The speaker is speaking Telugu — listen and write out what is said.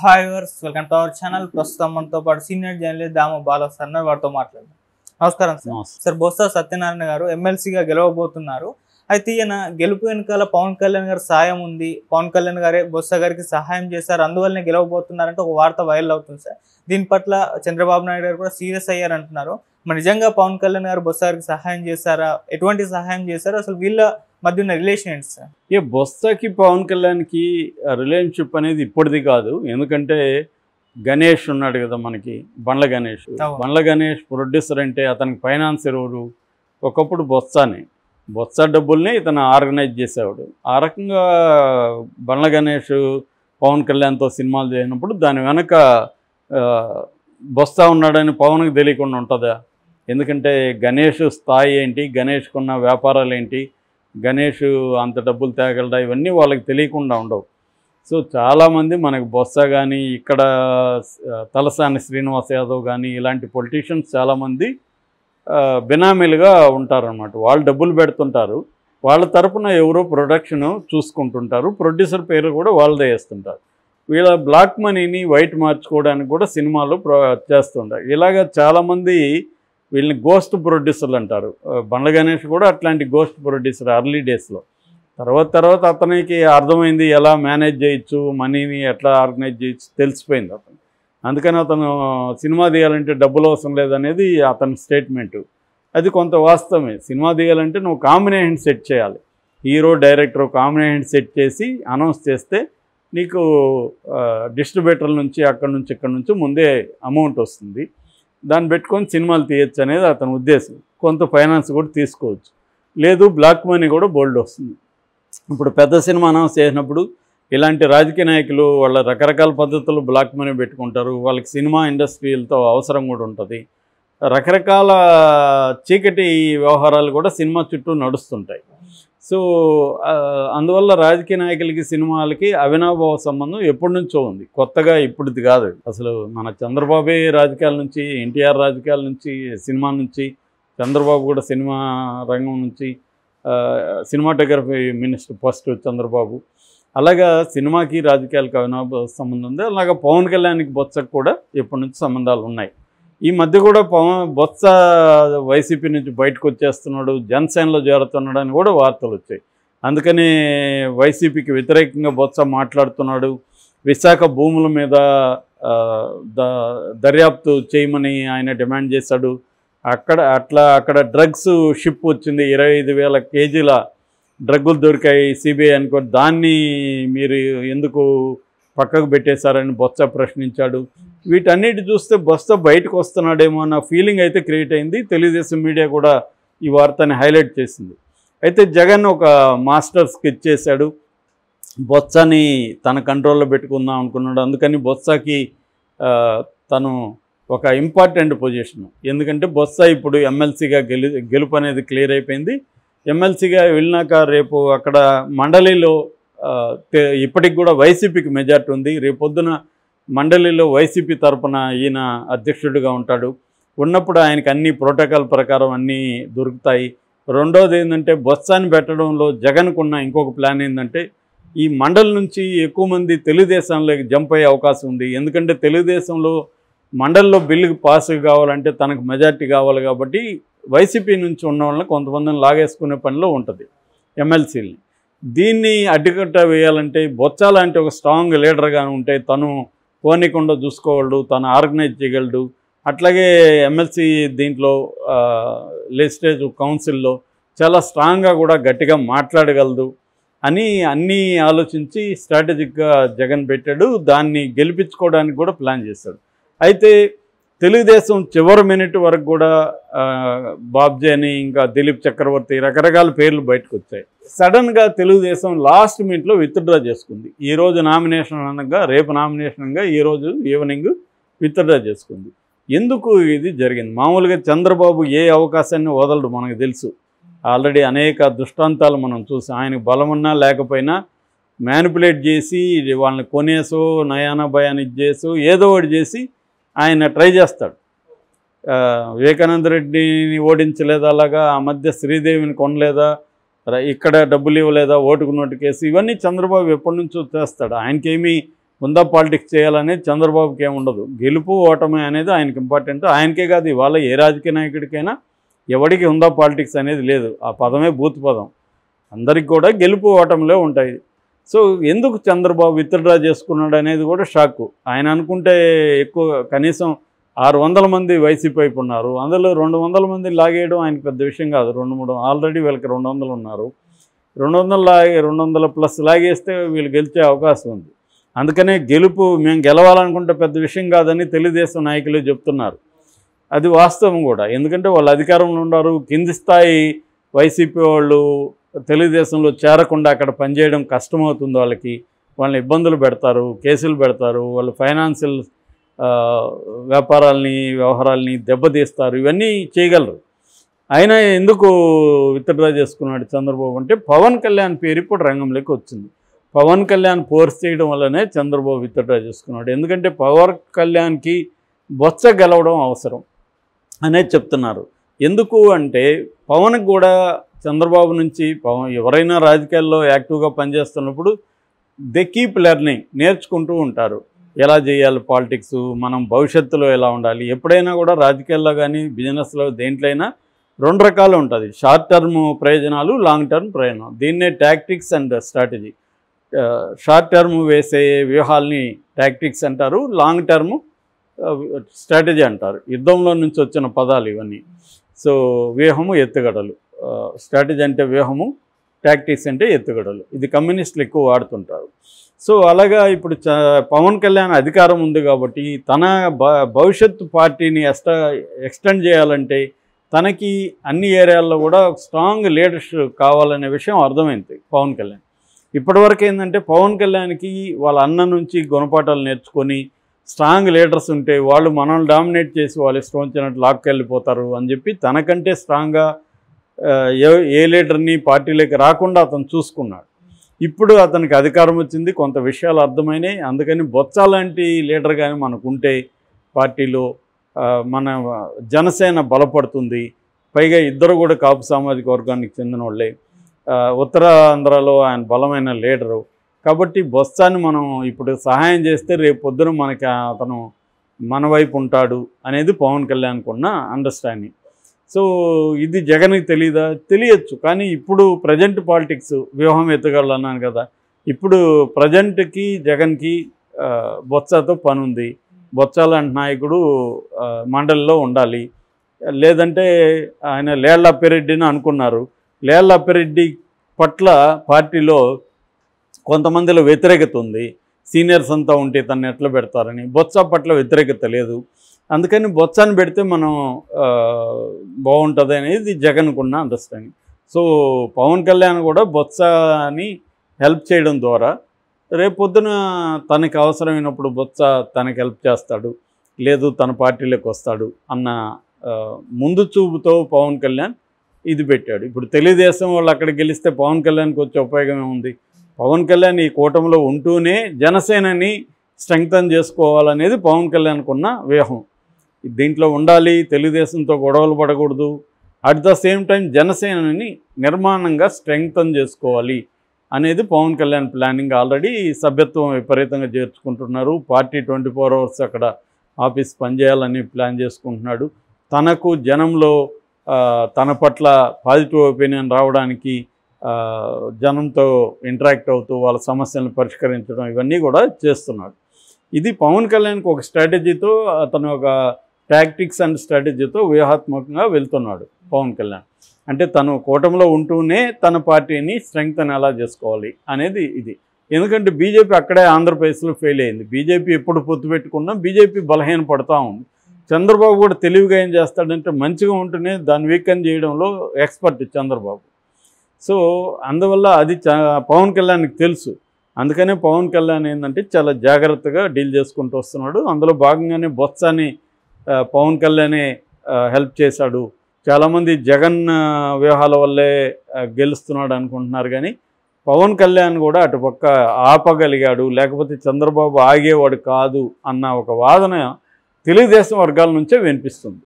Hi viewers welcome to our channel. ప్రస్తుతం మనతో పాటు senior journalist Dama Bala sir వారితో మాట్లాడదాం. నమస్కారం సార్. సార్ బొత్స సత్యనారాయణ గారు ఎమ్మెల్సీగా గెలవబోతున్నారు. అయితే ఈయన గెలుపు వెనుకాల పవన్ కళ్యాణ్ గారి సాయం ఉంది, పవన్ కళ్యాణ్ గారే బొత్స గారికి సహాయం చేశారు, అందువల్లనే గెలవబోతున్నారంటే ఒక వార్త వైరల్ అవుతుంది సార్. దీని పట్ల చంద్రబాబు నాయుడు గారు కూడా సీరియస్ అయ్యారు అంటున్నారు. మరి నిజంగా పవన్ కళ్యాణ్ గారు బొత్స గారికి సహాయం చేశారా, ఎటువంటి సహాయం చేశారు, అసలు వీళ్ళ మధ్య ఉన్న రిలేషన్ ఏంటి సార్? బొత్సకి పవన్ కళ్యాణ్కి రిలేషన్షిప్ అనేది ఇప్పటిది కాదు. ఎందుకంటే గణేష్ ఉన్నాడు కదా మనకి, బండ్ల గణేష్. బండ్ల గణేష్ ప్రొడ్యూసర్ అంటే అతనికి ఫైనాన్సర్ ఎవరు? ఒకప్పుడు బొత్స డబ్బుల్ని ఇతను ఆర్గనైజ్ చేసేవాడు. ఆ రకంగా బండ్ల గణేష్ పవన్ కళ్యాణ్తో సినిమాలు చేసినప్పుడు దాని వెనక బొత్స ఉన్నాడని పవన్కి తెలియకుండా ఉంటుందా? ఎందుకంటే గణేష్ స్థాయి ఏంటి, గణేష్కున్న వ్యాపారాలు ఏంటి, గణేష్ అంత డబ్బులు తేగలడా, ఇవన్నీ వాళ్ళకి తెలియకుండా ఉండవు. సో చాలామంది మనకు బొత్స కానీ, ఇక్కడ తలసాని శ్రీనివాస్ యాదవ్ కానీ, ఇలాంటి పొలిటీషియన్స్ చాలామంది బినామీలుగా ఉంటారన్నమాట. వాళ్ళు డబ్బులు పెడుతుంటారు, వాళ్ళ తరపున ఎవరో ప్రొడక్షన్ చూసుకుంటుంటారు, ప్రొడ్యూసర్ పేరు కూడా వాళ్ళదే వేస్తుంటారు. వీళ్ళ బ్లాక్ మనీని వైట్ మార్చుకోవడానికి కూడా సినిమాలు చేస్తుంటారు. ఇలాగ చాలామంది వీళ్ళని గోస్ట్ ప్రొడ్యూసర్లు అంటారు. బండ్ల గణేష్ కూడా అట్లాంటి గోస్ట్ ప్రొడ్యూసర్ ఎర్లీ డేస్లో. తర్వాత అతనికి అర్థమైంది ఎలా మేనేజ్ చేయొచ్చు, మనీని ఎట్లా ఆర్గనైజ్ చేయొచ్చు తెలిసిపోయింది అతను. అందుకని అతను సినిమా తీయాలంటే డబ్బులు అవసరం లేదనేది అతని స్టేట్మెంటు. అది కొంత వాస్తవమే. సినిమా తీయాలంటే నువ్వు కాంబినేషన్ సెట్ చేయాలి. హీరో డైరెక్టర్ కాంబినేషన్ సెట్ చేసి అనౌన్స్ చేస్తే నీకు డిస్ట్రిబ్యూటర్ల నుంచి అక్కడి నుంచి ఇక్కడ నుంచి ముందే అమౌంట్ వస్తుంది. దాన్ని పెట్టుకొని సినిమాలు తీయచ్చు అనేది అతని ఉద్దేశం. కొంత ఫైనాన్స్ కూడా తీసుకోవచ్చు. లేదు బ్లాక్ మనీ కూడా బోల్డ్ వస్తుంది. ఇప్పుడు పెద్ద సినిమా అనౌన్స్ చేసినప్పుడు ఇలాంటి రాజకీయ నాయకులు వాళ్ళ రకరకాల పద్ధతులు బ్లాక్ మనీ పెట్టుకుంటారు. వాళ్ళకి సినిమా ఇండస్ట్రీలతో అవసరం కూడా ఉంటుంది. రకరకాల చీకటి వ్యవహారాలు కూడా సినిమా చుట్టూ నడుస్తుంటాయి. సో అందువల్ల రాజకీయ నాయకులకి సినిమాలకి అవినాభావ సంబంధం ఎప్పటి నుంచో ఉంది, కొత్తగా ఇప్పుడుది కాదు. అసలు మన చంద్రబాబే రాజకీయాల నుంచి, ఎన్టీఆర్ రాజకీయాల నుంచి, సినిమా నుంచి, చంద్రబాబు కూడా సినిమా రంగం నుంచి, సినిమాటోగ్రఫీ మినిస్టర్ ఫస్ట్ చంద్రబాబు. అలాగా సినిమాకి రాజకీయాలకు అవినాభావ సంబంధం ఉంది. అలాగా పవన్ కళ్యాణ్కి బొత్సకు కూడా ఎప్పటి నుంచి సంబంధాలు ఉన్నాయి. ఈ మధ్య కూడా బొత్స వైసీపీ నుంచి బయటకు వచ్చేస్తున్నాడు, జనసేనలో చేరుతున్నాడు అని కూడా వార్తలు వచ్చాయి. అందుకని వైసీపీకి వ్యతిరేకంగా బొత్స మాట్లాడుతున్నాడు. విశాఖ భూముల మీద దర్యాప్తు చేయమని ఆయన డిమాండ్ చేశాడు. అక్కడ డ్రగ్స్ షిప్ వచ్చింది, 25,000 కేజీల డ్రగ్గులు దొరికాయి సిబిఐ అనుకో, దాన్ని మీరు ఎందుకు పక్కకు పెట్టేశారని బొత్స ప్రశ్నించాడు. వీటన్నిటి చూస్తే బొత్స బయటకు వస్తున్నాడేమో అన్న ఫీలింగ్ అయితే క్రియేట్ అయింది. తెలుగుదేశం మీడియా కూడా ఈ వార్తని హైలైట్ చేసింది. అయితే జగన్ ఒక మాస్టర్ స్కెచ్ చేశాడు, బొత్సని తన కంట్రోల్లో పెట్టుకుందాం అనుకున్నాడు. అందుకని బొత్సకి తను ఒక ఇంపార్టెంట్ పొజిషన్. ఎందుకంటే బొత్స ఇప్పుడు ఎమ్మెల్సీగా గెలుపు అనేది క్లియర్ అయిపోయింది. ఎమ్మెల్సీగా వెళ్ళినాక రేపు అక్కడ మండలిలో ఇప్పటికి కూడా వైసీపీకి మెజార్టీ ఉంది. రేపొద్దున మండలిలో వైసీపీ తరపున ఈయన అధ్యక్షుడిగా ఉంటాడు. ఉన్నప్పుడు ఆయనకి అన్ని ప్రోటోకాల్ ప్రకారం అన్నీ దొరుకుతాయి. రెండోది ఏంటంటే బొత్సాన్ని పెట్టడంలో జగన్కున్న ఇంకొక ప్లాన్ ఏంటంటే ఈ మండలి నుంచి ఎక్కువ మంది తెలుగుదేశంలోకి జంప్ అయ్యే అవకాశం ఉంది. ఎందుకంటే తెలుగుదేశంలో మండలిలో బిల్లుకి పాస్ కావాలంటే తనకు మెజార్టీ కావాలి. కాబట్టి వైసీపీ నుంచి ఉన్న వాళ్ళని కొంతమందిని లాగేసుకునే పనిలో ఉంటుంది ఎమ్మెల్సీలని. దీన్ని అడ్డుకట్ట వేయాలంటే బొత్స లాంటి ఒక స్ట్రాంగ్ లీడర్గా ఉంటే తను పోనీకుండా చూసుకోగలడు, తను ఆర్గనైజ్ చేయగలడు. అట్లాగే ఎమ్మెల్సీ దీంట్లో లెజిస్లేటివ్ కౌన్సిల్లో చాలా స్ట్రాంగ్గా కూడా గట్టిగా మాట్లాడగలదు అని అన్నీ ఆలోచించి స్ట్రాటజిక్గా జగన్ పెట్టాడు. దాన్ని గెలిపించుకోవడానికి కూడా ప్లాన్ చేశాడు. అయితే తెలుగుదేశం చివరి మినిట్ వరకు కూడా బాబ్జీ అని, ఇంకా దిలీప్ చక్రవర్తి, రకరకాల పేర్లు బయటకు వచ్చాయి. సడన్గా తెలుగుదేశం లాస్ట్ మినిట్లో విత్డ్రా చేసుకుంది. ఈరోజు నామినేషన్ అనగా రేపు నామినేషన్ అనగా ఈరోజు ఈవినింగ్ విత్డ్రా చేసుకుంది. ఎందుకు ఇది జరిగింది? మామూలుగా చంద్రబాబు ఏ అవకాశాన్ని వదలడు, మనకు తెలుసు. ఆల్రెడీ అనేక దృష్టాంతాలు మనం చూసాం. ఆయనకు బలమున్నా లేకపోయినా మ్యానిపులేట్ చేసి వాళ్ళని కొనేసో నయానా భయాన్ని చేసో ఏదో ఒకటి చేసి ఆయన ట్రై చేస్తాడు. వివేకానంద రెడ్డిని ఓడించలేదా, అలాగా ఆ మధ్య శ్రీదేవిని కొనలేదా, ఇక్కడ డబ్బులు ఇవ్వలేదా, ఓటుకు నోటు కేసు, ఇవన్నీ చంద్రబాబు ఎప్పటి నుంచో చేస్తాడు. ఆయనకేమీ హుందా పాలిటిక్స్ చేయాలనేది చంద్రబాబుకి ఏముండదు. గెలుపు ఓటమి అనేది ఆయనకి ఇంపార్టెంట్. ఆయనకే కాదు, ఇవాళ ఏ రాజకీయ నాయకుడికైనా ఎవరికి హుందా పాలిటిక్స్ అనేది లేదు. ఆ పదమే బూత్ పదం. అందరికి కూడా గెలుపు ఓటమిలో ఉంటాయి. సో ఎందుకు చంద్రబాబు విత్డ్రా చేసుకున్నాడు అనేది కూడా షాక్. ఆయన అనుకుంటే ఎక్కువ, కనీసం 600 మంది వైసీపీ వైపు ఉన్నారు. అందులో 200 మంది లాగేయడం ఆయనకు పెద్ద విషయం కాదు. 2-3 ఆల్రెడీ వీళ్ళకి 200 ఉన్నారు. 200 ప్లస్ లాగేస్తే వీళ్ళు గెలిచే అవకాశం ఉంది. అందుకనే గెలుపు మేము గెలవాలనుకుంటే పెద్ద విషయం కాదని తెలుగుదేశం నాయకులు చెప్తున్నారు. అది వాస్తవం కూడా. ఎందుకంటే వాళ్ళు అధికారంలో ఉన్నారు. కింది స్థాయి వైసీపీ వాళ్ళు తెలుగుదేశంలో చేరకుండా అక్కడ పనిచేయడం కష్టమవుతుంది. వాళ్ళని ఇబ్బందులు పెడతారు, కేసులు పెడతారు, వాళ్ళు ఫైనాన్షియల్ వ్యవహారాలని దెబ్బతీస్తారు. ఇవన్నీ చేయగలరు. ఆయన ఎందుకు విత్డ్రా చేసుకున్నాడు చంద్రబాబు అంటే, పవన్ కళ్యాణ్ పేరు ఇప్పుడు రంగంలోకి వచ్చింది. పవన్ కళ్యాణ్ ఫోర్స్ చేయడం వల్లనే చంద్రబాబు విత్డ్రా చేసుకున్నాడు. ఎందుకంటే పవన్ కళ్యాణ్కి బొత్స గెలవడం అవసరం అనేది చెప్తున్నారు. ఎందుకు అంటే పవన్కి కూడా చంద్రబాబు నుంచి ఎవరైనా రాజకీయాల్లో యాక్టివ్గా పనిచేస్తున్నప్పుడు దే కీప్ లెర్నింగ్, నేర్చుకుంటూ ఉంటారు. ఎలా చేయాలి పాలిటిక్స్, మనం భవిష్యత్తులో ఎలా ఉండాలి. ఎప్పుడైనా కూడా రాజకీయాల్లో కానీ బిజినెస్లో దేంట్లైనా 2 రకాలు ఉంటుంది. షార్ట్ టర్మ్ ప్రయోజనాలు, లాంగ్ టర్మ్ ప్రయోజనాలు. దీన్నే tactics and strategy. Short term వేసే వ్యూహాల్ని టాక్టిక్స్ అంటారు, లాంగ్ టర్మ్ స్ట్రాటజీ అంటారు. యుద్ధంలో నుంచి వచ్చిన పదాలు ఇవన్నీ. సో వ్యూహము, ఎత్తుగడలు. స్ట్రాటజీ అంటే వ్యూహము, టాక్టిక్స్ అంటే ఎత్తుగడలు. ఇది కమ్యూనిస్టులు ఎక్కువ వాడుతుంటారు. సో అలాగా ఇప్పుడు పవన్ కళ్యాణ్ అధికారం ఉంది కాబట్టి తన భవిష్యత్తు పార్టీని ఎక్స్టెండ్ చేయాలంటే తనకి అన్ని ఏరియాల్లో కూడా స్ట్రాంగ్ లీడర్స్ కావాలనే విషయం అర్థమైంది పవన్ కళ్యాణ్. ఇప్పటివరకు ఏంటంటే పవన్ కళ్యాణ్కి వాళ్ళ అన్న నుంచి గుణపాఠాలు నేర్చుకొని స్ట్రాంగ్ లీడర్స్ ఉంటే వాళ్ళు మనల్ని డామినేట్ చేసి వాళ్ళు ఇష్టం వచ్చినట్టు లాక్కెళ్ళిపోతారు అని చెప్పి తనకంటే స్ట్రాంగ్గా ఏ లీడర్ని పార్టీలోకి రాకుండా అతను చూసుకున్నాడు. ఇప్పుడు అతనికి అధికారం వచ్చింది, కొంత విషయాలు అర్థమైనాయి. అందుకని బొత్స లాంటి లీడర్ కానీ మనకు ఉంటే పార్టీలో మన జనసేన బలపడుతుంది. పైగా ఇద్దరు కూడా కాపు సామాజిక వర్గానికి చెందిన వాళ్ళే. ఉత్తరాంధ్రలో ఆయన బలమైన లీడరు కాబట్టి బొత్సాని మనం ఇప్పుడు సహాయం చేస్తే రేపు పొద్దున మనకి అతను మన వైపు ఉంటాడు అనేది పవన్ కళ్యాణ్కి ఉన్న అండర్స్టాండింగ్. సో ఇది జగన్కి తెలియచ్చు. కానీ ఇప్పుడు ప్రజెంట్ పాలిటిక్స్ వ్యూహం ఎత్తుగడలు అన్నాను కదా, ఇప్పుడు ప్రజెంట్కి జగన్కి బొత్సతో పని ఉంది. బొత్స లాంటి నాయకుడు మండలిలో ఉండాలి. లేదంటే ఆయన లేళ్లప్పిరెడ్డిని అనుకున్నారు. లేళ్లప్పిరెడ్డి పట్ల పార్టీలో కొంతమందిలో వ్యతిరేకత ఉంది. సీనియర్స్ అంతా ఉంటే తను ఎట్లా పెడతారని. బొత్స పట్ల వ్యతిరేకత లేదు. అందుకని బొత్సాన్ని పెడితే మనం బాగుంటుంది అనేది జగన్కున్న అండర్స్టాండింగ్. సో పవన్ కళ్యాణ్ కూడా బొత్సని హెల్ప్ చేయడం ద్వారా రేపు పొద్దున తనకి అవసరమైనప్పుడు బొత్స తనకి హెల్ప్ చేస్తాడు, లేదు తన పార్టీలోకి వస్తాడు అన్న ముందు చూపుతో పవన్ కళ్యాణ్ ఇది పెట్టాడు. ఇప్పుడు తెలుగుదేశం వాళ్ళు అక్కడ గెలిస్తే పవన్ కళ్యాణ్కి వచ్చే ఉపయోగం ఏముంది? పవన్ కళ్యాణ్ ఈ కూటమిలో ఉంటూనే జనసేనని స్ట్రెంగ్తన్ చేసుకోవాలనేది పవన్ కళ్యాణ్కి ఉన్న వ్యూహం. దీంట్లో ఉండాలి, తెలుగుదేశంతో గొడవలు పడకూడదు, అట్ ద సేమ్ టైం జనసేనని నిర్మాణంగా స్ట్రెంగ్తన్ చేసుకోవాలి అనేది పవన్ కళ్యాణ్ ప్లానింగ్. ఆల్రెడీ సభ్యత్వం విపరీతంగా చేర్చుకుంటున్నారు. పార్టీ 24 hours అక్కడ ఆఫీస్ పనిచేయాలని ప్లాన్ చేసుకుంటున్నాడు. తనకు జనంలో తన పట్ల పాజిటివ్ ఒపీనియన్ రావడానికి జనంతో ఇంటరాక్ట్ అవుతూ వాళ్ళ సమస్యలను పరిష్కరించడం ఇవన్నీ కూడా చేస్తున్నాడు. ఇది పవన్ కళ్యాణ్కి ఒక స్ట్రాటజీతో, అతను ఒక టాక్టిక్స్ అండ్ స్ట్రాటజీతో వ్యూహాత్మకంగా వెళ్తున్నాడు పవన్ కళ్యాణ్. అంటే తను కూటమిలో ఉంటూనే తన పార్టీని స్ట్రెంగ్తన్ ఎలా చేసుకోవాలి అనేది ఇది. ఎందుకంటే బీజేపీ అక్కడే ఆంధ్రప్రదేశ్లో ఫెయిల్ అయింది. బీజేపీ ఎప్పుడు పొత్తు పెట్టుకున్నా బీజేపీ బలహీన పడుతూ ఉంది. చంద్రబాబు కూడా తెలివిగా ఏం చేస్తాడంటే మంచిగా ఉంటూనే దాన్ని వీకెన్ చేయడంలో ఎక్స్పర్ట్ చంద్రబాబు. సో అందువల్ల అది పవన్ కళ్యాణ్కి తెలుసు. అందుకనే పవన్ కళ్యాణ్ ఏంటంటే చాలా జాగ్రత్తగా డీల్ చేసుకుంటూ వస్తున్నాడు. అందులో భాగంగానే బొత్సాని పవన్ కళ్యాణే హెల్ప్ చేశాడు. చాలామంది జగన్ వ్యూహాల వల్లే గెలుస్తున్నాడు అనుకుంటున్నారు, కానీ పవన్ కళ్యాణ్ కూడా అటుపక్క ఆపగలిగాడు, లేకపోతే చంద్రబాబు ఆగేవాడు కాదు అన్న ఒక వాదన తెలుగుదేశం వర్గాల నుంచే వినిపిస్తుంది.